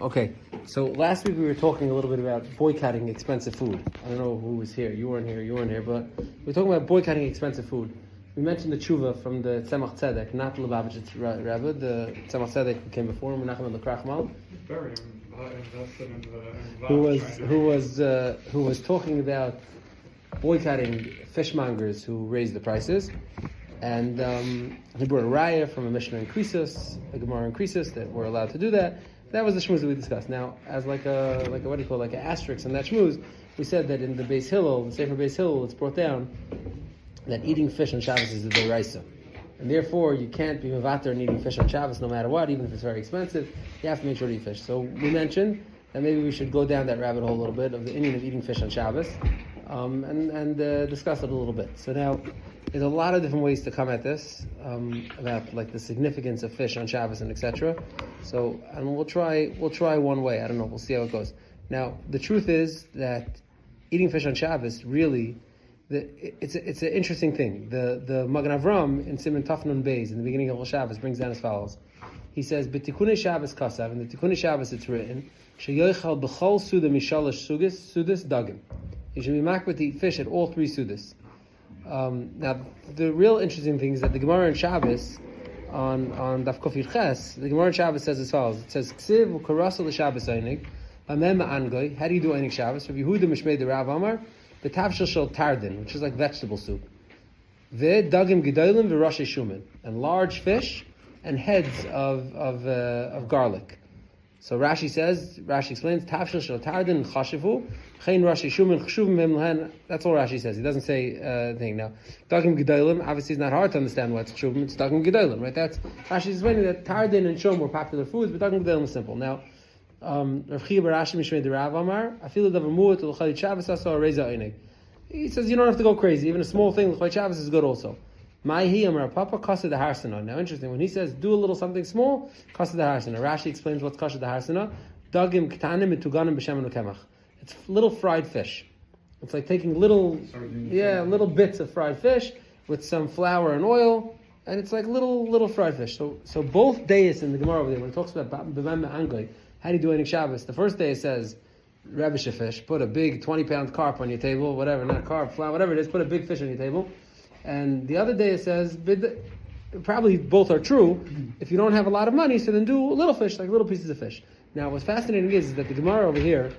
Okay, so last week we were talking a little bit about boycotting expensive food. I don't know who was here. You weren't here, but we were talking about boycotting expensive food. We mentioned the tshuva from the Tzemach Tzedek, not the Lubavitch's Rebbe, the Tzemach Tzedek who came before him, Menachem the Krachmal, who was talking about boycotting fishmongers who raised the prices. And he brought a raya from a Mishnah in Krisus, a Gemara in Krisus, that we're allowed to do that. That was the shmuz that we discussed. Now, as like a what do you call it, like an asterisk in that shmuz, we said that in the Beis Hillel, the Sefer Beis Hillel, it's brought down that eating fish on Shabbos is a deraisa, and therefore you can't be mevater and eating fish on Shabbos no matter what, even if it's very expensive. You have to make sure to eat fish. So we mentioned that maybe we should go down that rabbit hole a little bit of the Indian of eating fish on Shabbos, and discuss it a little bit. So now, there's a lot of different ways to come at this, about like the significance of fish on Shabbos and etc. So, and we'll try one way. I don't know. We'll see how it goes. Now, the truth is that eating fish on Shabbos really, it's an interesting thing. The Magen Avram in Siman Tafnun Beis in the beginning of Shabbos brings down as follows. He says, "B'tikunei Shabbos kasav." In the Tikunei Shabbos, it's written, "Sheyochal b'chol suda mishalosh sudas dagim." You should be makbet to eat fish at all three sudas. Now, the real interesting thing is that the Gemara in Shabbos, on Daf Kofir Ches, the Gemara in Shabbos says as follows. It says, "Ksiv u'karasa l'Shabbos einig, amem ma'angoy." How do you do einig Shabbos? Rabbi Yehuda mishmei the Rav Amar, the tavshel shel tardin, which is like vegetable soup. Ve dagim gedolim v'rashei shumin, and large fish and heads of garlic. So Rashi explains, Tavshel shel tardin chashivu, chein Rashi shumin chshuvim hem lehen. That's all Rashi says. He doesn't say thing. Now, dagim gedolim, obviously it's not hard to understand what's chshuvim, it's dagim gedolim, right? That's, Rashi is explaining that tardin and shum were popular foods, but dagim gedolim is simple. Now, Rav Chia bar Ashi mishmei the Rav Amar, afilu davar mu'at l'chalit Shabbos asa reza einig. He says you don't have to go crazy, even a small thing, l'chalit Shabbos is good also. Ma'hi amar papa kasa the harsana. Now, interesting, when he says do a little something small, kasa the harsana. Rashi explains what's kasa the harsana. Dagim ketanim etuganim b'shemen ukemach. It's little fried fish. It's like taking little bits of fried fish with some flour and oil, and it's like little fried fish. So both days in the Gemara over there, when it talks about b'mem angoy, how do you do eating Shabbos? The first day it says rebish fish. Put a big 20-pound carp on your table, whatever, not carp, flour, whatever it is. Put a big fish on your table. And the other day it says, probably both are true. If you don't have a lot of money, so then do little fish, like little pieces of fish. Now, what's fascinating is that the Gemara over here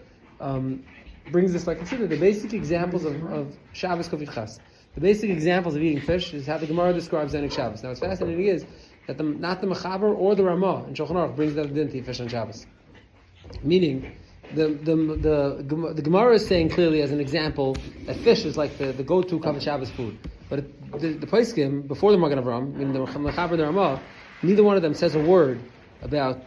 brings this, like, consider the basic examples of Shabbos Kofit Chas. The basic examples of eating fish is how the Gemara describes Enik Shabbos. Now, what's fascinating is that not the Mechaber or the Ramah in Shulchan Aruch brings that din to eat fish on Shabbos. Meaning, the Gemara is saying clearly as an example that fish is like the go-to Kavod Shabbos food. But the Paiskim, before the Magen Avram, the Mechaber and the Ramah, neither one of them says a word about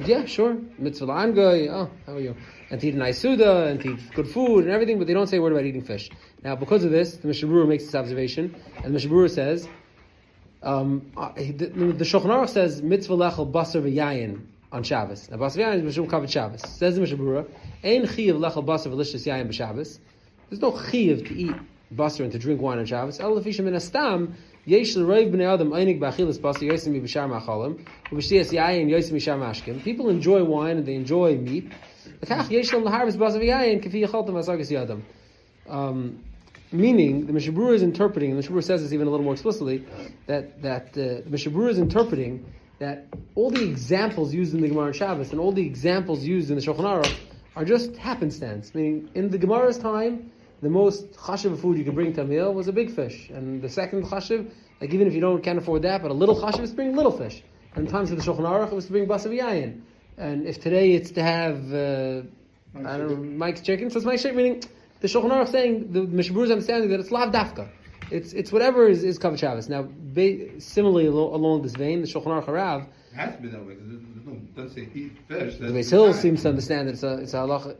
yeah, sure, mitzvah la'angoy, how are you? And to eat a nice suda, and to eat good food, and everything, but they don't say a word about eating fish. Now, because of this, the Mishnah Berurah makes this observation, and the Mishnah Berurah says, the Shulchan Aruch says, mitzvah lechel basar v'yayin on Shabbos. Now, basar v'yayin is Mishum Kavod Shabbos. Says the Mishnah Berurah, ein chiyav lechel basar v'lishtas yayin b'Shabbos. There's no chiyav to eat basar and to drink wine on Shabbos. El lefisha min astam, yesh l'roiv b'nei adam einig b'achilas basar yosim b'shar ma'achalim, u'b'shtiyas yayin yosim b'shar ma'ashkim. People enjoy wine and they enjoy meat. L'kach yesh l'am l'harvest basar v'yayin k'fi yachaltam v'asargas yadam. Meaning, the Mishnah Berurah is interpreting, and the Mishnah Berurah says this even a little more explicitly, that the Mishnah Berurah is interpreting that all the examples used in the Gemara on Shabbos and all the examples used in the Shulchan Aruch are just happenstance. Meaning, in the Gemara's time, the most chashiv food you could bring to a meal was a big fish. And the second chashiv, like even if you can't afford that, but a little chashiv is to bring little fish. And in times of the Shulchan Aruch, it was to bring basar v'yayin. And if today it's to have, Mike's chicken, so it's Mike's chicken, meaning the Shulchan Aruch saying, the Mishnah Berurah is understanding that it's lav dafka. It's whatever is Kavod Shabbos. Now, similarly along this vein, the Shulchan Aruch Harav, it has to be that way because it doesn't say eat fish. The Beis Hillel seems to understand that it's a halacha.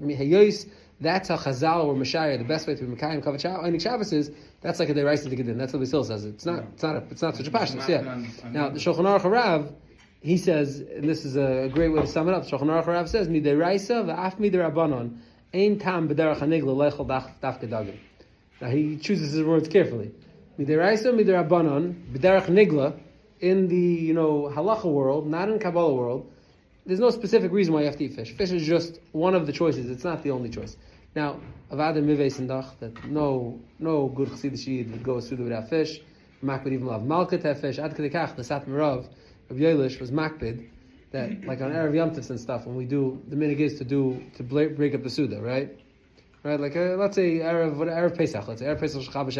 That's how Chazal or Mashayah, the best way to be Mekayim Kavod Shabbos is, that's like a deraisa to get in. That's what the Beis Hillel says. It's not such a passion. Yeah. Now the Shulchan Aruch Harav, he says, and this is a great way to sum it up. Shulchan Aruch Harav says, "Mi deraisa va'af mi derabanan ein tam b'derech hanigla leichel daf kedagim." Now he chooses his words carefully. Mi deraisa mi derabanan b'derech nigla in the halacha world, not in Kabbalah world, there's no specific reason why you have to eat fish. Fish is just one of the choices. It's not the only choice. Now, Avada Mivei Sindach, that no good Chassidish Yid would go through without fish. Makbid even love Malka to have fish. Ad Kedei Kach, the Sat Merav of Yeilish was Makbid, that like on Erev Yom Tovs and stuff, when we do, the minig is to break up the Suda, right? Right, like let's say Erev Pesach, let's say Erev Pesach Chab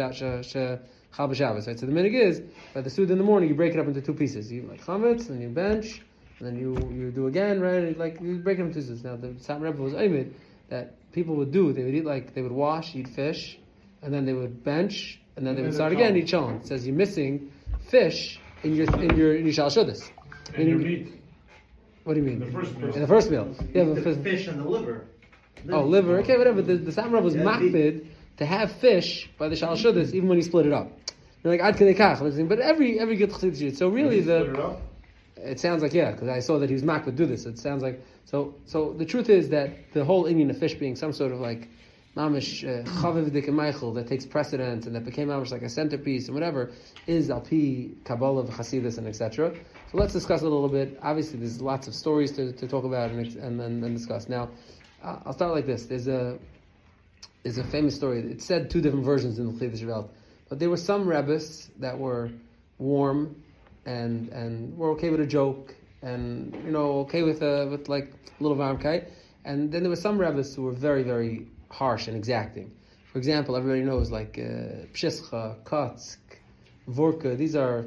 Shabbos, right? So the minig is, by the Suda in the morning, you break it up into two pieces. You like chametz, and you bench, and then you do again, right? Like you break it up into pieces. Now the Sat Rebbe was Aymed that people would do. They would eat they would wash, eat fish, and then they would bench, and then they would start again, eat chalon. It says you're missing fish in your Shal Shudas. And your meat. What do you mean? In the first meal. In the first meal. Yeah, the fish and the liver. Liver. Okay, whatever. The Sat Rebbe was makbid to have fish by the Shal Shudas, even when he split it up. You're like Ad Kedei Kach, but every good Chassid should. So really it sounds like, yeah, because I saw that he was makbid to do this. It sounds like so the truth is that the whole Indian of fish being some sort of like mamish chaviv dikemeichel that takes precedence and that became mamish like a centerpiece and whatever is al pi Kabbalah of Hasidus and etc. So let's discuss it a little bit. Obviously, there's lots of stories to talk about and discuss. Now, I'll start like this. There's a famous story. It's said two different versions in the Chiddush Velt, but there were some rebbes that were warm and were okay with a joke and okay with like a little varmkeit, and then there were some rebbes who were very, very harsh and exacting. For example, everybody knows like Pshischa, Kotsk, Vorka. These are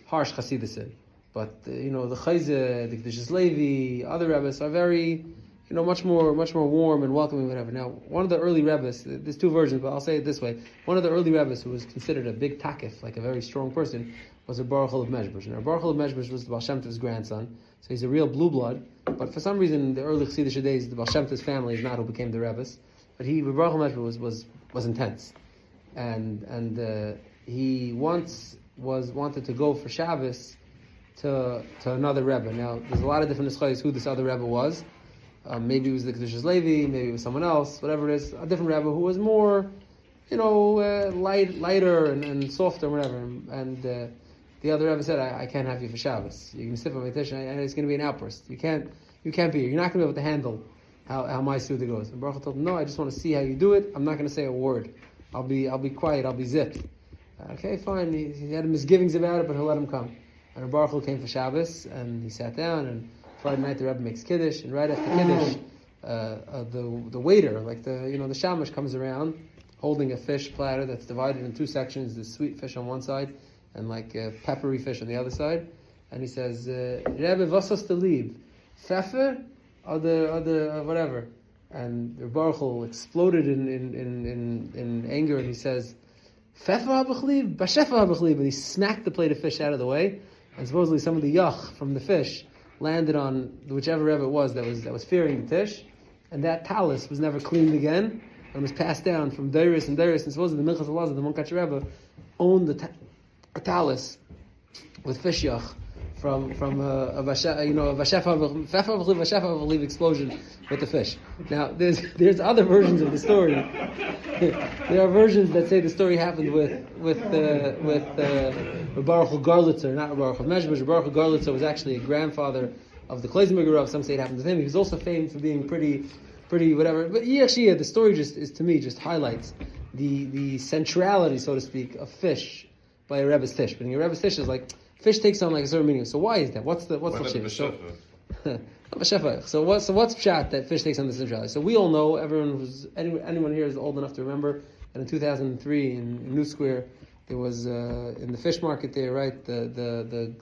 harsh Chasidisin. But the Chayze, the Kedushas Levi, other rebbes are very much more warm and welcoming, whatever. Now, one of the early rebbes, there's two versions, but I'll say it this way: one of the early rebbes who was considered a big takif, like a very strong person, was a Baruch of Mezhbush. And Baruch of Mezhbush was the Baal Shem Tov's grandson, so he's a real blue blood. But for some reason, in the early Chassidish days, the Baal Shem Tov's family is not who became the rebbes. But Baruch of Mezhbush was intense, and he once wanted to go for Shabbos to another rebbe. Now, there's a lot of different ischayos who this other rebbe was. Maybe it was the Kedushas Levi, maybe it was someone else, whatever it is, a different rebbe who was more, lighter and softer, and whatever. And the other rebbe said, "I can't have you for Shabbos. You're going to sit on my tish, and it's going to be an outburst. You can't be here. You're not going to be able to handle how my Suda goes." And Baruch told him, "No, I just want to see how you do it. I'm not going to say a word. I'll be quiet. I'll be zipped." Okay, fine. He had misgivings about it, but he'll let him come. And Baruch came for Shabbos, and he sat down, and Friday night the Rebbe makes Kiddush, and right after Kiddush, the waiter, like the shamash, comes around, holding a fish platter that's divided in two sections, the sweet fish on one side, and like peppery fish on the other side, and he says, "Rebbe, was hast du lieb? Pfeffer, or the whatever?" And the Baruch exploded in anger, and he says, "Pfeffer hab ich lieb, b'shefa hab ich lieb," and he smacked the plate of fish out of the way. And supposedly some of the yach from the fish landed on whichever Rebbe it was that was fearing the tish, and that talus was never cleaned again, and was passed down from Deiris and supposedly the Minchas Elazar, the Munkach Rebbe, owned a talus with fish yach from a Vashefa explosion with the fish. Now there's other versions of the story. There are versions that say the story happened with Baruch Garlitzer, not Baruch of Mezhbush. Baruch Garlitzer was actually a grandfather of the Kloisenberger Rav. Some say it happened with him. He was also famed for being pretty whatever. But the story just highlights the centrality, so to speak, of fish by a Rebbe's tish. But a Rebbe's tish is like fish takes on like a certain meaning. So why is that? What's the shit? So what's pshat that fish takes on the centrality? So we all know, anyone here is old enough to remember that in 2003 in New Square there was in the fish market there, right? The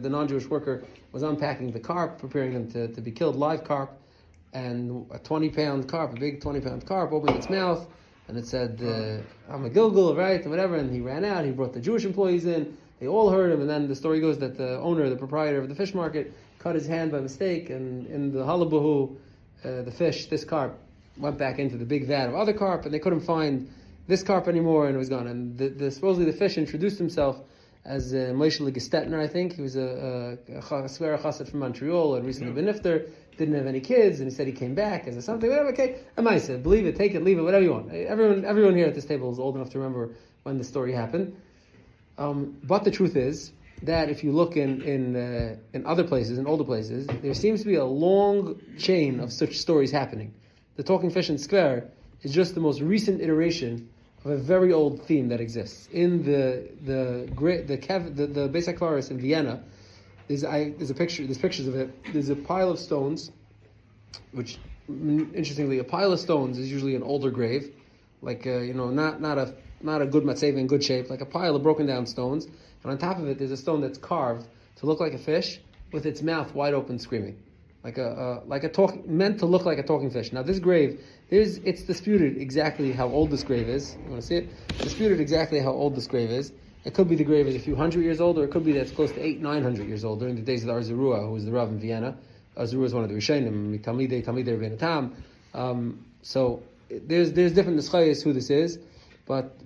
non-Jewish worker was unpacking the carp, preparing them to be killed, live carp, and a 20-pound carp, a big 20-pound carp, opened its mouth, and it said, "I'm a Gilgul," right, and whatever. And he ran out. He brought the Jewish employees in. They all heard him, and then the story goes that the proprietor of the fish market, cut his hand by mistake, and in the halabahu, this carp, went back into the big vat of other carp, and they couldn't find this carp anymore, and it was gone. And supposedly the fish introduced himself as Moshe Gestetner, I think. He was a Square Chassid from Montreal, and recently been nifter, didn't have any kids, and he said he came back as a something, whatever, okay, I said, believe it, take it, leave it, whatever you want. Everyone here at this table is old enough to remember when the story happened. But the truth is that if you look in other places, in older places, there seems to be a long chain of such stories happening. The talking fish in Skver is just the most recent iteration of a very old theme that exists. In the Beis HaKlaros in Vienna, there's a picture. There's pictures of it. There's a pile of stones, which interestingly, a pile of stones is usually an older grave, like not a good matzeva in good shape, like a pile of broken down stones. And on top of it, there's a stone that's carved to look like a fish with its mouth wide open, screaming, meant to look like a talking fish. Now this grave, it's disputed exactly how old this grave is. You want to see it? It's disputed exactly how old this grave is. It could be the grave is a few hundred years old, or it could be that it's close to 800-900 years old during the days of the Arzurua, who was the Rav in Vienna. Arzurua is one of the Rishonim, Talmidei Rebbeinu Tam. So there's different nischayos who this is, but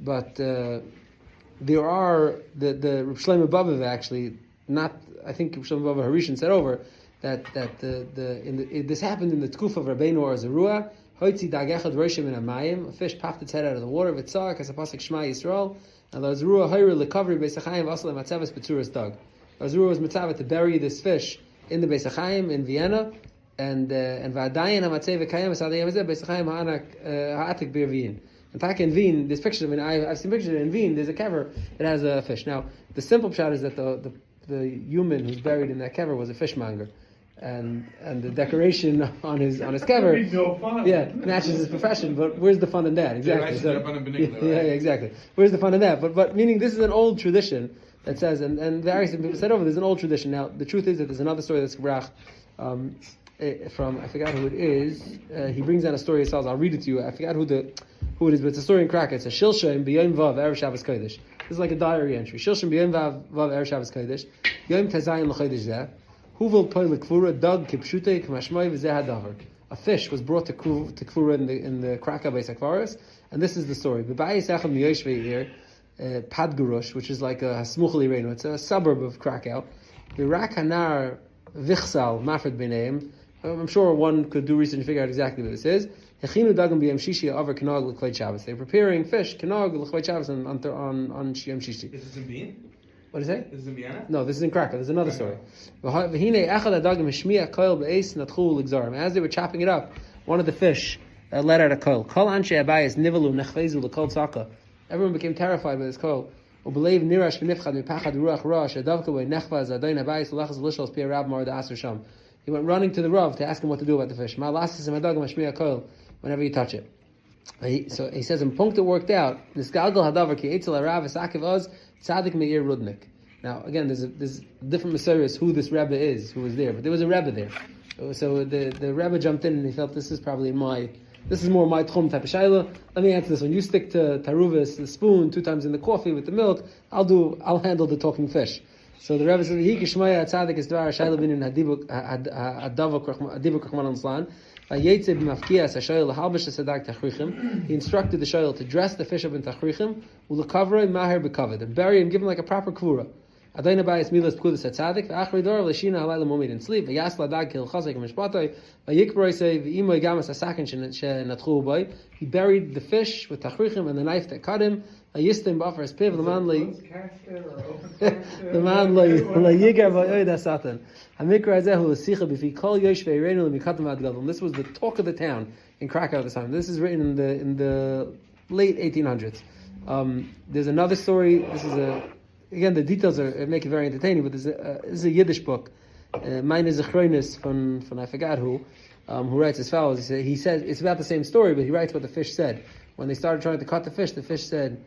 there are the Reb Shlomo Babav actually, not, I think Reb Shlomo Babav Harishan said over that this happened in the Tkuf of Rabbeinu Arzurua. Hoitzi dagechad roshim in amayim, a fish popped its head out of the water. V'tzak as a pasuk Shema Yisrael, and the Arzurua hayru lekavri Beis HaChaim asal matzaves betzuras dag. Arzurua was matzavet to bury this fish in the Beis HaChaim in Vienna, and v'adayin hamatzeva kayem esadayim ezeh Beis HaChaim ha'atik b'Vien. In fact, in Wien, there's pictures. I've seen pictures in Wien. There's a kever that has a fish. Now, the simple shot is that the human who's buried in that kever was a fishmonger. And the decoration on his kever, no fun. Yeah, matches his profession. But where's the fun in that? Exactly. Yeah, exactly. Where's the fun in that? But meaning this is an old tradition that says, and various people said over. There's an old tradition. Now the truth is that there's another story that's gebrach from, I forgot who it is. He brings down a story he tells. I'll read it to you. I forgot who it is, but it's a story in Krakow. It's a Shilshem b'Yom Vav Erev Shabbos Kodesh. This is like a diary entry. Shilshem b'Yom Vav Erev Shabbos Kodesh. Yom Tazayin l'Chodesh Zeh. Huvel Poil Kfura Dag Kipshute K'Mashmai V'Zeh Hadavar. A fish was brought to Kfura in the Krakow Beis HaKvaros, and this is the story. B'Bayis Echad Miyoshvei here, Padgurush, which is like a Hasmuchli Reino. It's a suburb of Krakow. V'Rak Hanar Vichsal Mafred B'Neim. I'm sure one could do research and figure out exactly what this is. Hechinu Dagam B'Yom Shishi Over Kanag L'Chvei Shabbos. They're preparing fish Kanag L'Chvei Shabbos on Yom Shishi. Is this in Wien? What did you say? Is this in Vienna? No, this is in Krakow. There's another story. As they were chopping it up, one of the fish let out a koil. Everyone became terrified by this koil. He went running to the Rav to ask him what to do about the fish. Whenever you touch it. So he says, in Punkt it worked out. Now, again, there's different messiahs who this Rebbe is, who was there, but there was a Rebbe there. So the Rebbe jumped in and he felt this is more my tchum type of shayla. Let me answer this one. You stick to taruvis, the spoon, 2 times in the coffee with the milk. I'll handle the talking fish. So the Rebbe said, "He kishmaya tzadik is dvar shayla binin hadibuk rachman al He instructed the shayla to dress the fish up in tachrichim, ulakavre maher bekaved, and bury him, give him like a proper kvura. Adayna bayis milas pkudas atzadik, v'achri dor l'shina halayla momid in sleep, v'yasla dag kil chazek mishpatay, v'yikbroi say v'imoy gamas asakin shenatchu bay. He buried the fish with tachrichim and the knife that cut him. Yistim buffer his piv l'man li l'man li yigar v'yoyda satan. Hamikra azehu l'sicha b'fi kol yoshvei reinu l'mikatam ad gadol. This was the talk of the town in Krakow at the time. This is written in the late 1800s. There's another story. This is again the details make it very entertaining. But this is a Yiddish book. Mine is a chronis from I forgot who writes as follows. He says it's about the same story, but he writes what the fish said when they started trying to cut the fish. The fish said,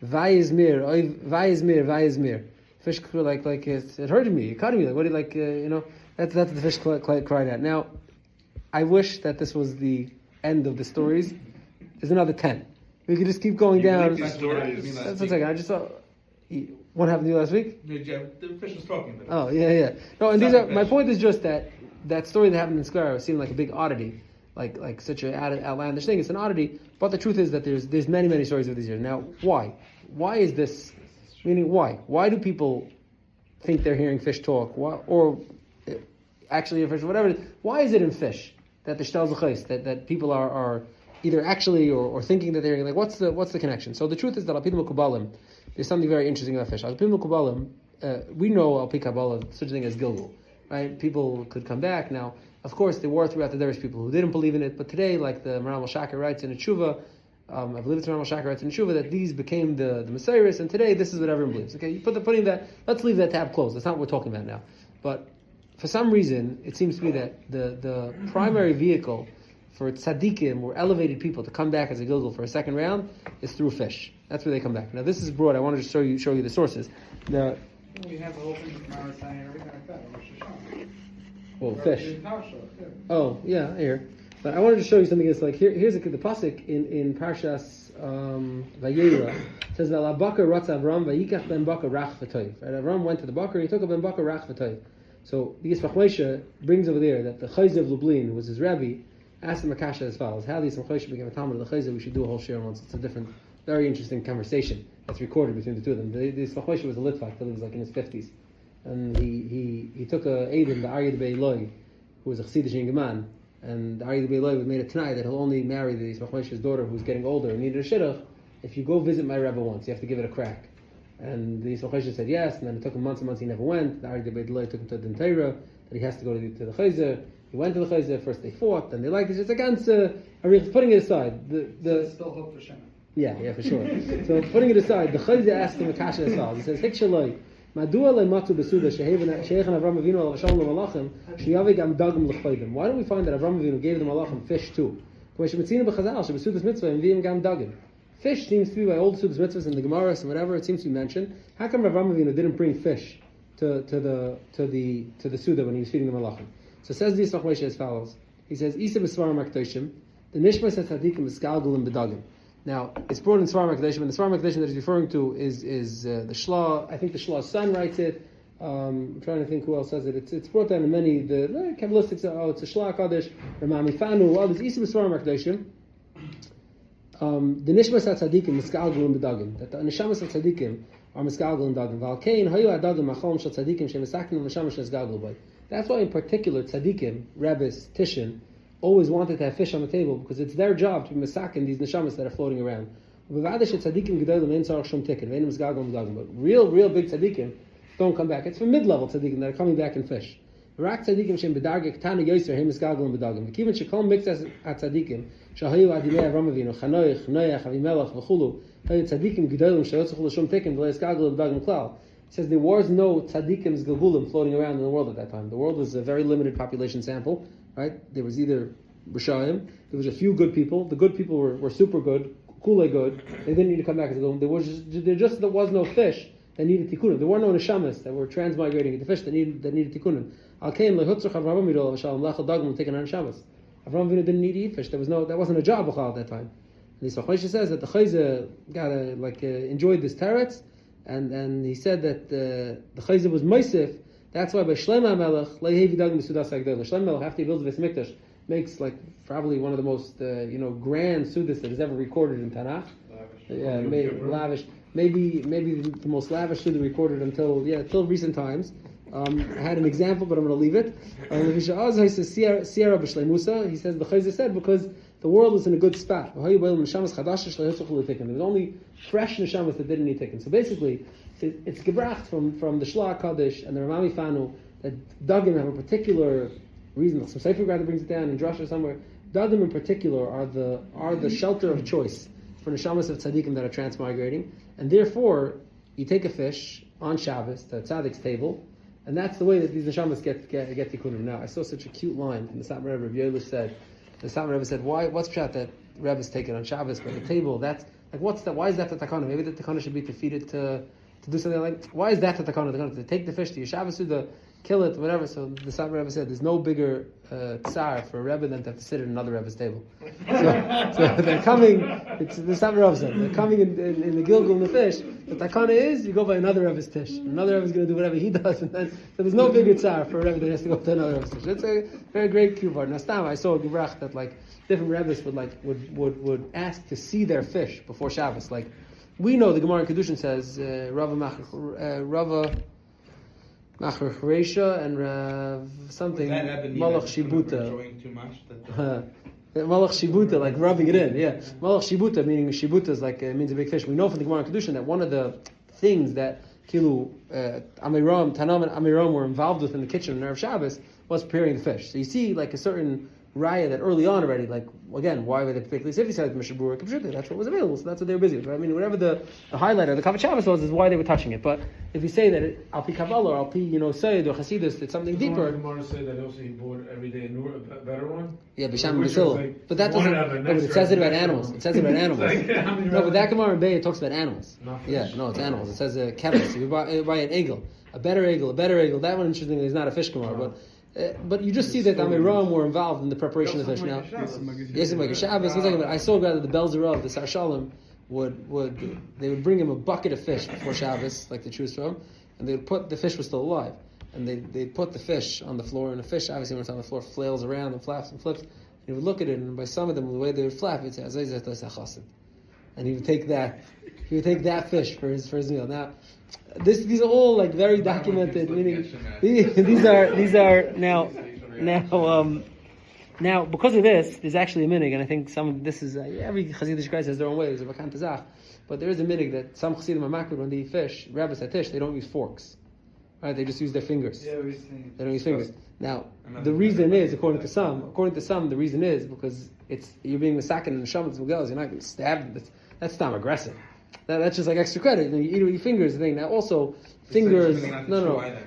"Vayizmir, vayizmir, vayizmir." Fish like it hurted me. It cut me. Like what do you That's what the fish cried out. Now, I wish that this was the end of the stories. There's another 10. We could just keep going down. That's a second. I just saw. What happened to you last week? The fish was talking. Oh yeah. No, and my point is just that story that happened in Square seemed like a big oddity, like such an outlandish thing. It's an oddity, but the truth is that there's many stories of these years. Now, why? Why is this? Meaning, why? Why do people think they're hearing fish talk? Or actually, a fish, whatever. Why is it in fish that the shtel zechais that people are either actually or thinking that they're hearing? Like, what's the connection? So the truth is that al pi Mekubalim, there's something very interesting about fish. Al pi Mekubalim, we know Al Pi Kabbalah such a thing as Gilgul, right? People could come back. Now, of course, there were throughout the Derish people who didn't believe in it, but today, like the Maram al-Shakir writes in a Tshuva, I believe it's Maram al-Shakir writes in a Tshuva, that these became the Messiahs, and today this is what everyone believes. Okay, you putting that, let's leave that tab closed. That's not what we're talking about now. But for some reason, it seems to be that the primary vehicle for tzaddikim or elevated people to come back as a Gilgul for a second round is through fish. That's where they come back. Now this is broad. I wanted to show you the sources. We have the whole thing with Marisai and everything like that. Rosh Hashanah. Well, fish. In Parsha, yeah. Oh, yeah, here. But I wanted to show you something that's like, here's the pasuk in Parshas Vayera. It says, V'alabaka ratz Avram v'yikach ben baka rach v'toiv. Right, Avram went to the Bakar and he took a ben baka rach v'toiv. So the Yismach Moshe brings over there that the Chayz of Lublin, who was his Rebbe, asked him a kasha as follows: how the Yismach Moshe became a Talmud of the Chayz, we should do a whole share once. It's a different, very interesting conversation that's recorded between the two of them. The Yismach Moshe was a Litvak till he was like in his 50s. And he took a Aiden, the Aryeh Bey Loi, who was a Chassidish Ingeman, and the Aryeh Bey Loi made it tonight that he'll only marry the Yismach Moshe's daughter who's getting older and needed a shidduch if you go visit my Rebbe once. You have to give it a crack. And the Yismach Moshe said yes, and then it took him months and months, he never went. The Aryeh Bey Loi took him to the Torah, that he has to go to the Chayzer. He went to the Chayzer, first they fought, then they liked it. It's a ganze, putting it aside. There's still hope for Shemon. Yeah, for sure. So putting it aside, the Chayzer asked him a kasha as follows. He says, Hik Shaloi, Madua le'matu besuda she'echan Avram Avinu al Vashalom le'malachim she'yavig am dagim l'chaydim. Why don't we find that Avram Avinu gave the malachim fish too? Fish seems to be by old Sudas mitzvahs in the Gemaras and whatever. It seems to be mentioned. How come Avram Avinu didn't bring fish to the Suda when he was feeding the malachim? So says the Yismach Moshe as follows. He says, Isa b'svarim HaKadoshim, the nishmas hatzadikim b'skalgulim b'dagim. Now, it's brought in Svarim HaKadoshim, and the Svarim HaKadoshim that he's referring to is the Shlah. I think the Shlah's son writes it. I'm trying to think who else says it. It's brought down in many, the Kabbalistics, it's a Shlah Kaddish, Ramami Fanu, others, Isa b'svarim HaKadoshim. The nishmas hatzadikim b'skalgulim b'dagim. That the neshamas hatzadikim are misgalgulim b'dagim. V'alkein hayu adagim macholm shal tzadikim she'mesakin neshamas she'esgalgul b'ay. That's why, in particular, tzaddikim, rabbis, tishin, always wanted to have fish on the table because it's their job to be masakin these neshamas that are floating around. But real big tzaddikim don't come back. It's for mid-level tzaddikim that are coming back in fish. Tzaddikim It says there was no tzaddikim's gilgulim floating around in the world at that time. The world was a very limited population sample, right? There was either Rishayim, there was a few good people. The good people were super good, kule good. They didn't need to come back as a gilgulim. There was no fish that needed tikkunim. There were no neshamas that were transmigrating into fish that needed tikkunim. Al-Kain lehutzrach Avram Avinu l'shalom lachal dagim taken on neshamas. Avram Avinu didn't need to eat fish. That wasn't a job at that time. And the Yismach Moshe says that the Chayzer enjoyed this teretz. And he said that the Chayzer was Moisef. That's why by Shlomo HaMelech leihevi dagim b'sudas hagdolah. Shlomo HaMelech, after he builds the Beis Mikdash, makes like probably one of the most grand sudas that is ever recorded in Tanakh. Lavish. Maybe the most lavish suda recorded until recent times. I had an example, but I'm going to leave it. He says the Chayzer said because the world was in a good spot. There was only fresh neshamas that didn't need tikkun. So basically, it's gebracht from the Shlah Kaddish and the Ramami Fanu that Dagim have a particular reason. Some Sefer Grad brings it down in Drasha somewhere. Dagim in particular are the shelter of choice for neshamas of tzaddikim that are transmigrating, and therefore you take a fish on Shabbos to Tzaddik's table, and that's the way that these neshamas get tikkunim. Now, I saw such a cute line from the Satmar Rebbe. Rabbi Yoelish said. The Satmar Rebbe said, "What's pshat that Rebbe's taken on Shabbos by the table? That's like what's that? Why is that the takana? Maybe the takana should be to feed it to do something like. Why is that the takana? To take the fish to your Shabbos Suda, kill it, whatever." So the Satmar Rebbe said, "There's no bigger tsar for a Rebbe than to have to sit at another Rebbe's table." So they're coming. It's the Satmar Rebbe said they're coming in the Gilgul and the fish. The takana is you go by another Rebbe's tish. Another Rebbe's going to do whatever he does, and then so there's no bigger tsar for a Rebbe that has to go to another Rebbe's tish. It's a very great kuvard. Now, Stam, I saw a gebrach that like different Rebbes would ask to see their fish before Shabbos. Like we know the Gemara in Kedushin says Rava Machar Chresha and Rav something Malach Shibuta. Malach Shibuta, like rubbing it in. Malach Shibuta, meaning Shibuta is like means a big fish. We know from the Gemara in Kedushin that one of the things that Kilu, Amiram, Tanam and Amiram were involved with in the kitchen on Erev Shabbos was preparing the fish. So you see like a certain raya that early on already, like, again, why were they particularly if he said Mishnah Berurah, that's what was available, so that's what they were busy with. Right? I mean, whatever the highlight of the Kavod Shabbos was is why they were touching it. But if you say that Al Pi Kabbalah or Al Pi, Sayyid or Hasidus, it's something deeper. Gemara say that also he bought every day a better one? Yeah, Bisham and Basila. But that doesn't, no, but it says it about animals. It says it about animals. No, but that Gemara in Bay, it talks about animals. Yeah, no, it's animals. It says kevis. You buy an eagle, a better eagle. That one, interestingly, is not a fish Gemara, but you just see that the Amiram were involved in the preparation of the fish. Now, yes, like a Shabbos. I saw rather the Belzerov, the Sar Shalom, they would bring him a bucket of fish before Shabbos, like they choose from, and they would put the fish was still alive, and they'd put the fish on the floor, and the fish obviously when it's on the floor flails around and flaps and flips. And he would look at it, and by some of them, the way they would flap, it'd say, and he would take that fish for his meal. Now, these are all like very documented. Meaning, these are now because of this, there's actually a minig, and I think every Hasidic Kreis has their own way. There's a vakant tazach, but there is a minig that some Hasidim are makbid when they eat fish, rabbis atish, they don't use forks, right? They just use their fingers. Yeah, they don't use fingers. Now, the reason is, according to some, the reason is because you're being misakin in the shabbos mugels. You're not getting stabbed. That's not aggressive. That's just like extra credit. You eat it with your fingers. Thing. Now, also fingers.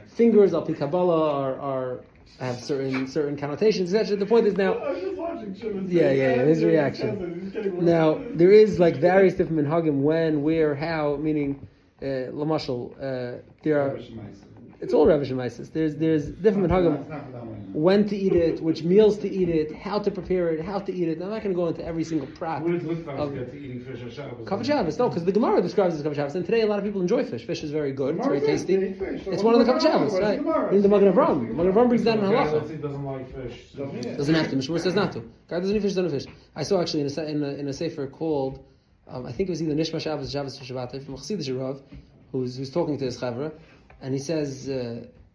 Fingers al pi Kabbalah have certain connotations. Etc. The point is now. I was just watching Shimon. Yeah. His reaction. Now there is like various different minhagim when, where, how. Meaning, lamashal. There are. It's all Rav Shemaisis. There's different minhagim when to eat it, which meals to eat it, how to prepare it, how to eat it. I'm not going to go into every single prat. What did Litvash get to eating fish on Shabbos? Kavod Shabbos, no, because the Gemara describes it as Kavod Shabbos, and today a lot of people enjoy fish. Fish is very good, it's very tasty. It's one of the Kavod Shabbos, right? Even the Magen Avraham. Magen Avraham brings down in halacha. He doesn't like fish. Doesn't have to. Mishmur says not to. Guy doesn't eat fish, doesn't eat fish. I saw actually in a sefer called, I think it was either Nishma Shabbos, Shabbos Shabbat, from a Chassidish Rav, who's talking to his chavra, and he says.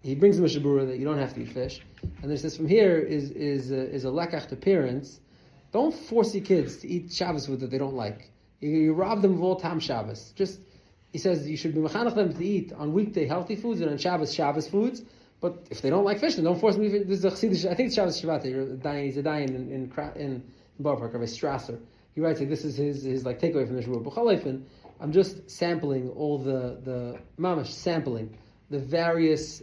He brings the Mishnah Berurah that you don't have to eat fish, and then he says from here is a lekach to parents. Don't force your kids to eat Shabbos food that they don't like. You rob them of all Tam Shabbos. He says you should be mechanech them to eat on weekday healthy foods and on Shabbos foods. But if they don't like fish, then don't force them to eat. This is a Chassidish, I think it's Shabbos Shabbat. He's a dayan in Bar Park, Rabbi Strasser. He writes like this is his like takeaway from the Mishnah Berurah. B'chol I'm just sampling all the mamash sampling. The various,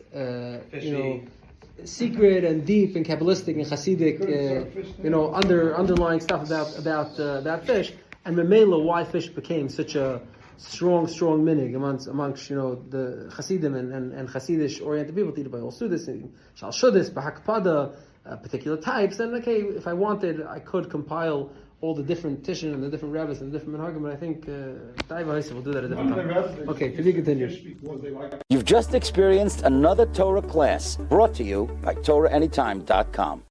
secret and deep and Kabbalistic and Hasidic, underlying stuff about that fish, and Memela, why fish became such a strong minig amongst the Hasidim and Hasidish oriented people to eat by all Sudis and Shal Shudis, Bahakpada, particular types. And okay, if I wanted, I could compile all the different Tishin and the different rabbis and the different Menhagim, but I think Daiva will do that at a different time. Okay, to be continued. You've just experienced another Torah class brought to you by TorahAnytime.com.